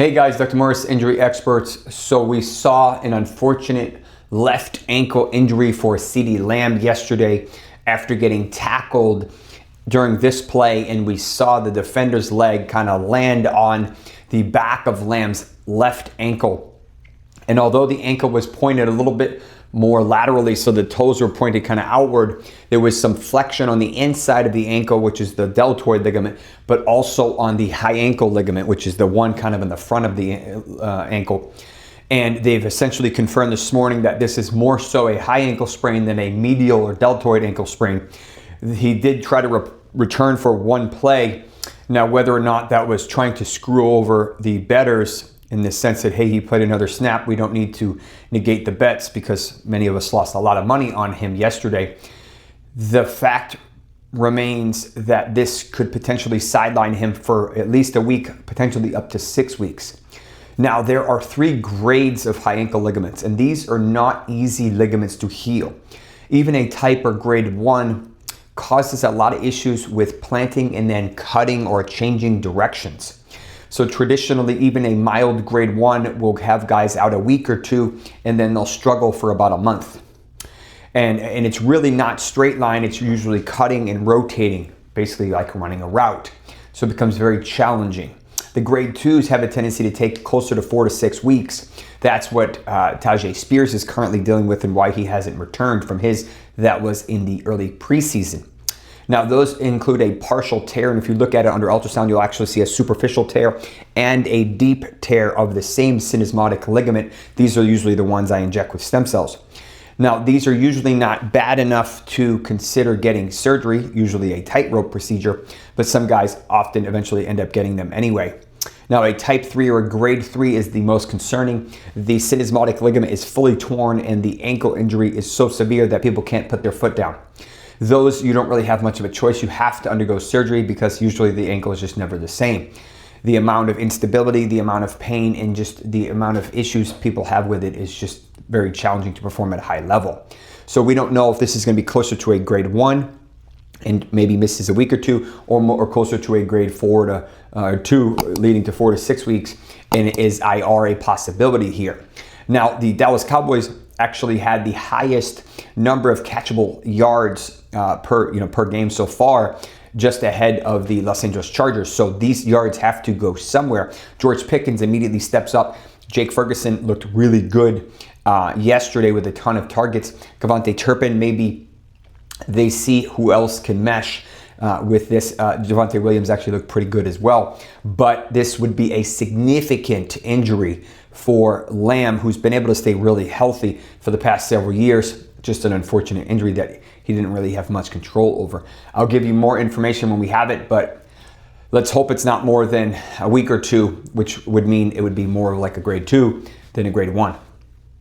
Hey guys, Dr. Morse, injury experts. So we saw an unfortunate left ankle injury for Ceedee Lamb yesterday after getting tackled during this play, and we saw the defender's leg kind of land on the back of Lamb's left ankle. And although the ankle was pointed a little bit more laterally, so the toes were pointed kind of outward, there was some flexion on the inside of the ankle, which is the deltoid ligament, but also on the high ankle ligament, which is the one kind of in the front of the ankle. And they've essentially confirmed this morning that this is more so a high ankle sprain than a medial or deltoid ankle sprain. He did try to return for one play. Now, whether or not that was trying to screw over the bettors in the sense that, hey, he played another snap, we don't need to negate the bets because many of us lost a lot of money on him yesterday. The fact remains that this could potentially sideline him for at least a week, potentially up to 6 weeks. Now, there are 3 grades of high ankle ligaments, and these are not easy ligaments to heal. Even a type or grade 1 causes a lot of issues with planting and then cutting or changing directions. So traditionally, even a mild grade 1 will have guys out a week or 2, and then they'll struggle for about a month. And it's really not straight line, it's usually cutting and rotating, basically like running a route. So it becomes very challenging. The grade 2s have a tendency to take closer to 4 to 6 weeks. That's what Tyjae Spears is currently dealing with and why he hasn't returned from his that was in the early preseason. Now, those include a partial tear, and if you look at it under ultrasound, you'll actually see a superficial tear and a deep tear of the same syndesmotic ligament. These are usually the ones I inject with stem cells. Now, these are usually not bad enough to consider getting surgery, usually a tightrope procedure, but some guys often eventually end up getting them anyway. Now, a type 3 or a grade 3 is the most concerning. The syndesmotic ligament is fully torn and the ankle injury is so severe that people can't put their foot down. Those, you don't really have much of a choice. You have to undergo surgery because usually the ankle is just never the same. The amount of instability, the amount of pain, and just the amount of issues people have with it is just very challenging to perform at a high level. So we don't know if this is going to be closer to a grade 1 and maybe misses a week or 2, or closer to a grade 4 to 2, leading to 4 to 6 weeks, and is IR a possibility here? Now, the Dallas Cowboys actually had the highest number of catchable yards per game so far, just ahead of the Los Angeles Chargers. So these yards have to go somewhere. George Pickens immediately steps up. Jake Ferguson looked really good yesterday with a ton of targets. Kevontae Turpin, maybe they see who else can mesh with this. Javonte Williams actually looked pretty good as well. But this would be a significant injury for Lamb, who's been able to stay really healthy for the past several years. Just an unfortunate injury that he didn't really have much control over. I'll give you more information when we have it, but let's hope it's not more than a week or 2, which would mean it would be more like a grade 2 than a grade 1.